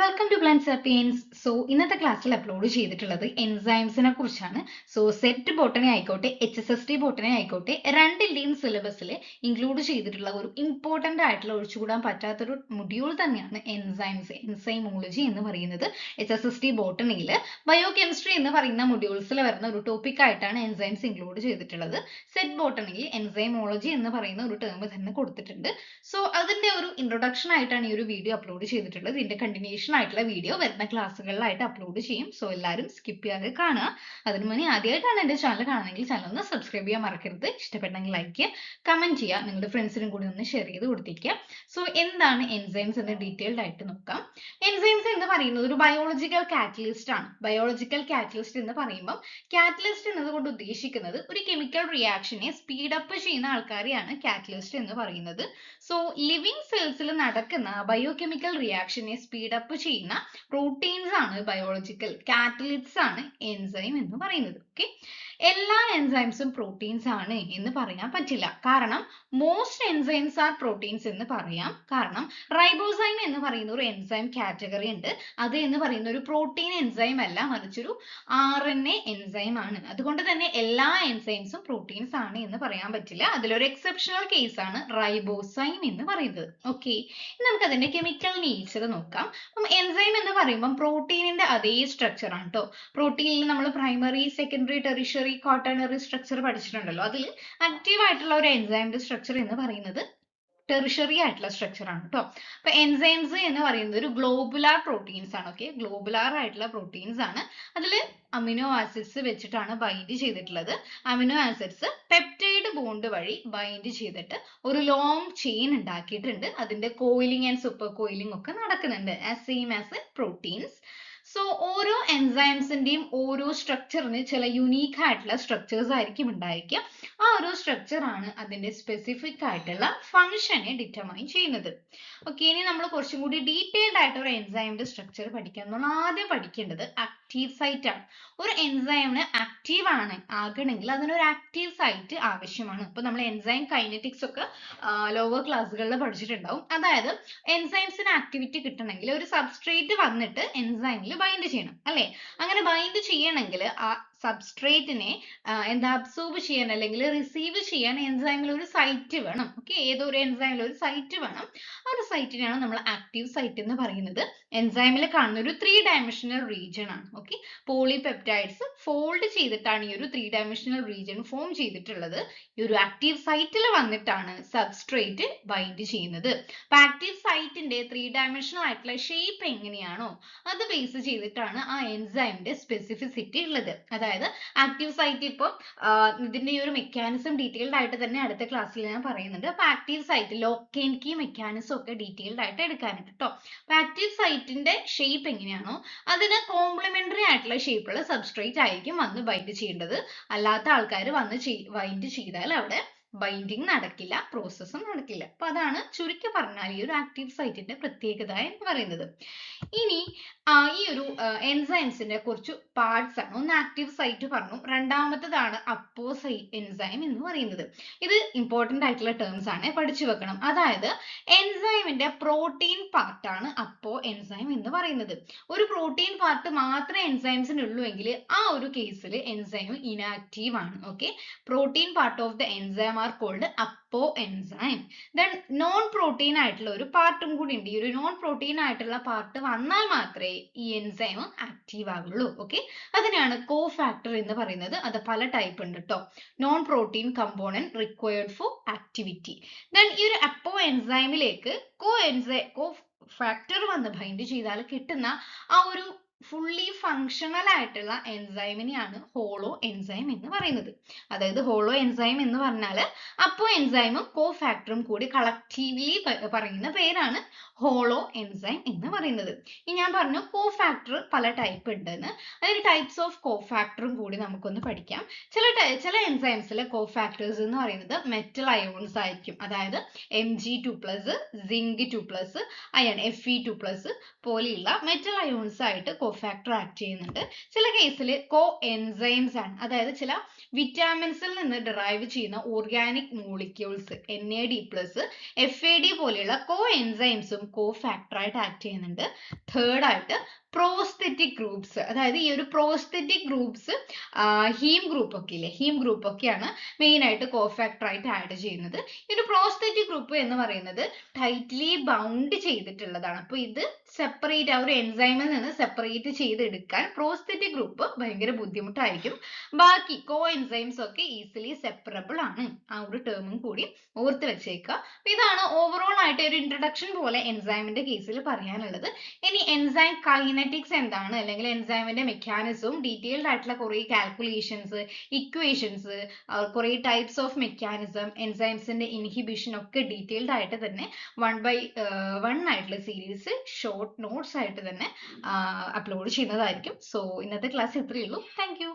Welcome to plant sapiens. So ഇന്നത്തെ ക്ലാസ്സിൽ upload ചെയ്തിട്ടുള്ളത് എൻസൈംസിനെ കുറിച്ചാണ്. സോ സെറ്റ് ബോട്ടണി ആയിക്കോട്ടെ HSST ബോട്ടണി ആയിക്കോട്ടെ രണ്ടിന്റെയും സിലബസിൽ ഇൻക്ലൂഡ് ചെയ്തിട്ടുള്ള ഒരു ഇമ്പോർട്ടന്റ് ആയിട്ടുള്ള ഒഴിച്ചുകൂടാൻ പറ്റാത്തൊരു മൊഡ്യൂൾ തന്നെയാണ് എൻസൈംസ്, എൻസൈമോളജി എന്ന് പറയുന്നത്. HSST ബോട്ടണിയിൽ ബയോകെമിസ്ട്രി എന്ന് പറയുന്ന മൊഡ്യൂൾസിൽ വരുന്ന ഒരു ടോപ്പിക് ആയിട്ടാണ് എൻസൈംസ് ഇൻക്ലൂഡ് ചെയ്തിട്ടുള്ളത്. സെറ്റ് ബോട്ടണിയിൽ എൻസൈമോളജി എന്ന് പറയുന്ന ഒരു ടേം തന്നെ കൊടുത്തിട്ടുണ്ട്. സോ അതിന്റെ ഒരു ഇൻട്രൊഡക്ഷൻ ആയിട്ടാണ് ഈ ഒരു വീഡിയോ അപ്ലോഡ് ചെയ്തിട്ടുള്ളത്. ഇതിന്റെ കണ്ടിന്യൂഷൻ ആയിട്ടുള്ള വീഡിയോ വരുന്ന ക്ലാസ്സുകളിലായിട്ട് അപ്ലോഡ് ചെയ്യും. സോ എല്ലാവരും സ്കിപ്പ് ചെയ്യാതെ കാണുക. അതിനു മുന്നേ ആദ്യമായിട്ടാണ് എന്റെ ചാനൽ കാണുന്നതെങ്കിൽ ചാനൽ ഒന്ന് സബ്സ്ക്രൈബ് ചെയ്യാൻ മറക്കരുത്. ഇഷ്ടപ്പെട്ടെങ്കിൽ ലൈക്ക് ചെയ്യുക, കമന്റ് ചെയ്യുക, നിങ്ങളുടെ ഫ്രണ്ട്സിനും കൂടി ഒന്ന് ഷെയർ ചെയ്ത് കൊടുത്തിരിക്കുക. സോ എന്താണ് എൻസൈംസ് എന്ന് ഡീറ്റെയിൽഡ് ആയിട്ട് നോക്കാം. എൻസൈംസ് എന്ന് പറയുന്നത് ഒരു ബയോളജിക്കൽ കാറ്റലിസ്റ്റ് ആണ്. ബയോളജിക്കൽ കാറ്റലിസ്റ്റ് എന്ന് പറയുമ്പോൾ കാറ്റലിസ്റ്റ് എന്നതുകൊണ്ട് ഉദ്ദേശിക്കുന്നത് ഒരു കെമിക്കൽ റിയാക്ഷനെ സ്പീഡ് അപ്പ് ചെയ്യുന്ന ആൾക്കാരെയാണ് കാറ്റലിസ്റ്റ് എന്ന് പറയുന്നത്. സോ ലിവിങ് സെൽസിൽ നടക്കുന്ന ബയോകെമിക്കൽ റിയാക്ഷനെ സ്പീഡ് അപ്പ് ചെയ്യുന്ന പ്രോട്ടീൻസ് ആണ് ബയോളജിക്കൽ കാറ്റലിസ്റ്റ്സ് ആണ് എൻസൈം എന്ന് പറയുന്നത്. ഓക്കെ, എല്ലാ എൻസൈംസും പ്രോട്ടീൻസ് ആണ് എന്ന് പറയാൻ പറ്റില്ല. കാരണം മോസ്റ്റ് എൻസൈംസ് ആർ പ്രോട്ടീൻസ് എന്ന് പറയാം. കാരണം റൈബോസൈം എന്ന് പറയുന്ന ഒരു എൻസൈം കാറ്റഗറി ഉണ്ട്. അത് എന്ന് പറയുന്ന ഒരു പ്രോട്ടീൻ എൻസൈം അല്ല, മറിച്ചൊരു RNA എൻസൈം ആണ്. അതുകൊണ്ട് തന്നെ എല്ലാ എൻസൈംസും പ്രോട്ടീൻസ് ആണ് എന്ന് പറയാൻ പറ്റില്ല. അതിലൊരു എക്സെപ്ഷണൽ കേസ് ആണ് റൈബോസൈം എന്ന് പറയുന്നത്. ഓക്കെ, നമുക്ക് അതിന്റെ കെമിക്കൽ നേച്ചർ നോക്കാം. അപ്പം എൻസൈം എന്ന് പറയുമ്പോൾ പ്രോട്ടീനിന്റെ അതേ സ്ട്രക്ചർ ആണ് കേട്ടോ. പ്രോട്ടീനിൽ നമ്മൾ primary, secondary, tertiary, quaternary structure പഠിച്ചിട്ടുണ്ടല്ലോ. അതിൽ ആക്റ്റീവ് ആയിട്ടുള്ള ഒരു എൻസൈമിന്റെ സ്ട്രക്ചർ എന്ന് പറയുന്നത് ടെറിഷറി ആയിട്ടുള്ള സ്ട്രക്ചർ ആണ് കേട്ടോ. അപ്പൊ എൻസൈംസ് എന്ന് പറയുന്നത് ഒരു ഗ്ലോബുലാർ പ്രോട്ടീൻസ് ആണ്. ഓക്കെ, ഗ്ലോബുലാർ ആയിട്ടുള്ള പ്രോട്ടീൻസ് ആണ്. അതിൽ അമിനോ ആസിഡ്സ് വെച്ചിട്ടാണ് ബൈൻഡ് ചെയ്തിട്ടുള്ളത്. അമിനോ ആസിഡ്സ് പെപ്റ്റൈഡ് ബോണ്ട് വഴി ബൈൻഡ് ചെയ്തിട്ട് ഒരു ലോങ് ചെയിൻ ഉണ്ടാക്കിയിട്ടുണ്ട്. അതിന്റെ കോയിലിംഗ് ആൻഡ് സൂപ്പർ കോയിലിംഗ് ഒക്കെ നടക്കുന്നുണ്ട് സെയിം ആസ് പ്രോട്ടീൻസ്. സോ ഓരോ എൻസൈംസിന്റെയും ഓരോ സ്ട്രക്ചറിന് ചില യുണീക്ക് ആയിട്ടുള്ള സ്ട്രക്ചേഴ്സ് ആയിരിക്കും ഉണ്ടായിരിക്കുക. ആ ഒരു സ്ട്രക്ചർ ആണ് അതിന്റെ സ്പെസിഫിക് ആയിട്ടുള്ള ഫംഗ്ഷനെ ഡിറ്റർമൈൻ ചെയ്യുന്നത്. ഓക്കെ, ഇനി നമ്മൾ കുറച്ചും കൂടി ഡീറ്റെയിൽഡ് ആയിട്ട് ഒരു എൻസൈമിന്റെ സ്ട്രക്ചർ പഠിക്കാൻ നമ്മൾ ആദ്യം പഠിക്കേണ്ടത് ആക്റ്റീവ് സൈറ്റ് ആണ്. ഒരു എൻസൈമിന് ആക്റ്റീവ് ആകണമെങ്കിൽ അതിനൊരു ആക്റ്റീവ് സൈറ്റ് ആവശ്യമാണ്. ഇപ്പൊ നമ്മൾ എൻസൈം കൈനറ്റിക്സ് ഒക്കെ ലോവർ ക്ലാസ്സുകളിൽ പഠിച്ചിട്ടുണ്ടാവും. അതായത് എൻസൈംസിന് ആക്ടിവിറ്റി കിട്ടണമെങ്കിൽ ഒരു സബ്സ്ട്രേറ്റ് വന്നിട്ട് എൻസൈമിൽ ബൈൻഡ് ചെയ്യണം അല്ലെ. അങ്ങനെ ബൈൻഡ് ചെയ്യണമെങ്കിൽ ആ സബ്സ്ട്രേറ്റിനെ എന്താ അബ്സോർബ് ചെയ്യാൻ അല്ലെങ്കിൽ റിസീവ് ചെയ്യാൻ എൻസൈമിൽ ഒരു സൈറ്റ് വേണം. ഓക്കെ, ഏതൊരു എൻസൈമിൽ ഒരു സൈറ്റ് വേണം. ആ ഒരു സൈറ്റിനെയാണ് നമ്മൾ ആക്റ്റീവ് സൈറ്റ് എന്ന് പറയുന്നത്. എൻസൈമിൽ കാണുന്ന ഒരു 3 ഡയമെൻഷണൽ റീജിയൻ ആണ്. ഓക്കെ, പോളിപെപ്റ്റൈഡ്സ് ഫോൾഡ് ചെയ്തിട്ടാണ് ഈ ഒരു 3 ഡയമെൻഷണൽ റീജിയൻ ഫോം ചെയ്തിട്ടുള്ളത്. ഈ ഒരു ആക്റ്റീവ് സൈറ്റിൽ വന്നിട്ടാണ് സബ്സ്ട്രേറ്റ് ബൈൻഡ് ചെയ്യുന്നത്. അപ്പൊ ആക്റ്റീവ് സൈറ്റിന്റെ 3 ഡയമെൻഷണൽ ആയിട്ടുള്ള ഷേപ്പ് എങ്ങനെയാണോ അത് ബേസ് ചെയ്തിട്ടാണ് ആ എൻസൈമിന്റെ സ്പെസിഫിസിറ്റി ഉള്ളത്. അതായത് ആക്റ്റീവ് സൈറ്റ് ഇപ്പൊ ഇതിന്റെ ഈ ഒരു മെക്കാനിസം ഡീറ്റെയിൽഡ് ആയിട്ട് തന്നെ അടുത്ത ക്ലാസ്സിൽ ഞാൻ പറയുന്നുണ്ട്. അപ്പൊ active site lock and key mechanism ഒക്കെ ഡീറ്റെയിൽഡ് ആയിട്ട് എടുക്കാനുണ്ട് കേട്ടോ. അപ്പൊ ആക്റ്റീവ് സൈറ്റിന്റെ ഷേപ്പ് എങ്ങനെയാണോ അതിന് കോംപ്ലിമെന്ററി ആയിട്ടുള്ള ഷേപ്പുള്ള സബ്സ്ട്രേറ്റ് ആയിരിക്കും വന്ന് ബൈൻഡ് ചെയ്യേണ്ടത്. അല്ലാത്ത ആൾക്കാർ വന്ന് ബൈൻഡ് ചെയ്താൽ അവിടെ ബൈൻഡിങ് നടക്കില്ല, പ്രോസസ്സും നടക്കില്ല. അപ്പൊ അതാണ് ചുരുക്കി പറഞ്ഞാൽ ഈ ഒരു ആക്റ്റീവ് സൈറ്റിന്റെ പ്രത്യേകത എന്ന് പറയുന്നത്. ഇനി ഈ ഒരു എൻസൈംസിന്റെ കുറച്ച് പാർട്സ് ആണ്. ഒന്ന് ആക്റ്റീവ് സൈറ്റ് പറഞ്ഞു, രണ്ടാമത്തേതാണ് അപ്പോ എൻസൈം എന്ന് പറയുന്നത്. ഇത് ഇമ്പോർട്ടന്റ് ആയിട്ടുള്ള ടേംസ് ആണ്, പഠിച്ചു വെക്കണം. അതായത് എൻസൈമിന്റെ പ്രോട്ടീൻ പാർട്ടാണ് അപ്പോ എൻസൈം എന്ന് പറയുന്നത്. ഒരു പ്രോട്ടീൻ പാർട്ട് മാത്രമേ എൻസൈംസിന് ഉള്ളൂ എങ്കിൽ ആ ഒരു കേസിൽ എൻസൈം ഇനാക്റ്റീവ് ആണ്. Okay, protein part of the enzyme are called apoenzyme. Then non protein ആയിട്ടുള്ള ഒരു പാർട്ടും കൂടി ഉണ്ട്. ഈ ഒരു നോൺ പ്രോട്ടീൻ ആയിട്ടുള്ള പാർട്ട് വന്നാൽ മാത്രമേ ഈ എൻസൈം ആക്റ്റീവ് ആവുള്ളൂ. ഓക്കെ, അതിനാണ് കോഫാക്ടർ എന്ന് പറയുന്നത്. അത് പല ടൈപ്പ് ഉണ്ട് കേട്ടോ. Non protein component required for activity. Then ഈ ഒരു അപ്പോ എൻസൈമിലേക്ക് കോഫാക്ടർ വന്ന് ബൈൻഡ് ചെയ്താൽ കിട്ടുന്ന ആ ഒരു ഫുള്ളി ഫങ്ഷണൽ ആയിട്ടുള്ള എൻസൈമിനെയാണ് ഹോളോ എൻസൈം എന്ന് പറയുന്നത്. അതായത് ഹോളോ എൻസൈം എന്ന് പറഞ്ഞാൽ അപ്പോ എൻസൈമും കോഫാക്ടറും കൂടി കളക്റ്റീവ്ലി പറയുന്ന പേരാണ് ഹോളോ എൻസൈം എന്ന് പറയുന്നത്. ഇനി ഞാൻ പറഞ്ഞു കോഫാക്ടർ പല ടൈപ്പ് ഉണ്ടെന്ന്. അതിന് ടൈപ്സ് ഓഫ് കോഫാക്ടറും കൂടി നമുക്കൊന്ന് പഠിക്കാം. ചില എൻസൈംസിലെ കോഫാക്ടേഴ്സ് എന്ന് പറയുന്നത് മെറ്റൽ അയോൺസ് ആയിരിക്കും. അതായത് Mg2+, Zinc2+, അയൺ Fe2+, പോലെയുള്ള മെറ്റൽ അയോൺസ് ആയിട്ട് കോഫാക്ടർ ആക്ട് ചെയ്യുന്നുണ്ട്. ചില കേസിൽ കോ എൻസൈംസ് ആണ്, അതായത് ചില വിറ്റാമിൻസിൽ നിന്ന് ഡിറൈവ് ചെയ്യുന്ന ഓർഗാനിക് മോളിക്യൂൾസ് NAD+, FAD പോലെയുള്ള കോ എൻസൈംസും കോഫാക്ടറായിട്ട് ആക്ട് ചെയ്യുന്നുണ്ട്. തേർഡ് ആയിട്ട് പ്രോസ്തെറ്റിക് ഗ്രൂപ്പ്സ്, അതായത് ഈ ഒരു പ്രോസ്തെറ്റിക് ഗ്രൂപ്പ്സ് ഹീം ഗ്രൂപ്പ് ഒക്കെ ഇല്ലേ, ഹീം ഗ്രൂപ്പ് ഒക്കെയാണ് മെയിൻ ആയിട്ട് കോഫാക്ടർ ആയിട്ട് ആഡ് ചെയ്യുന്നത്. ഈ ഒരു പ്രോസ്തെറ്റിക് ഗ്രൂപ്പ് എന്ന് പറയുന്നത് ടൈറ്റ്ലി ബൗണ്ട് ചെയ്തിട്ടുള്ളതാണ്. അപ്പൊ ഇത് സെപ്പറേറ്റ്, ആ ഒരു എൻസൈമിൽ നിന്ന് സെപ്പറേറ്റ് ചെയ്തെടുക്കാൻ പ്രോസ്തെറ്റിക് ഗ്രൂപ്പ് ഭയങ്കര ബുദ്ധിമുട്ടായിരിക്കും. ബാക്കി കോ എൻസൈംസ് ഒക്കെ ഈസിലി സെപ്പറബിൾ ആണ്, ആ ഒരു ടേമും കൂടി ഓർത്ത് വെച്ചേക്കുക. ഇതാണ് ഓവറോൾ ആയിട്ട് ഒരു ഇൻട്രൊഡക്ഷൻ പോലെ എൻസൈമിന്റെ കേസിൽ പറയാനുള്ളത്. ഇനി എൻസൈം കൈനറ്റിക്സ് എന്താണ്, അല്ലെങ്കിൽ എൻസൈമിന്റെ മെക്കാനിസവും ഡീറ്റെയിൽഡ് ആയിട്ടുള്ള കുറെ കാൽക്കുലേഷൻസ്, ഇക്വേഷൻസ്, കുറെ ടൈപ്സ് ഓഫ് മെക്കാനിസം, എൻസൈംസിന്റെ ഇൻഹിബിഷൻ ഒക്കെ ഡീറ്റെയിൽഡ് ആയിട്ട് തന്നെ 1/1 ആയിട്ടുള്ള സീരീസ് ഷോർട്ട് നോട്ട്സ് ആയിട്ട് തന്നെ അപ്ലോഡ് ചെയ്യുന്നതായിരിക്കും. സോ ഇന്നത്തെ ക്ലാസ് ഇത്രയേ ഉള്ളൂ. Thank you.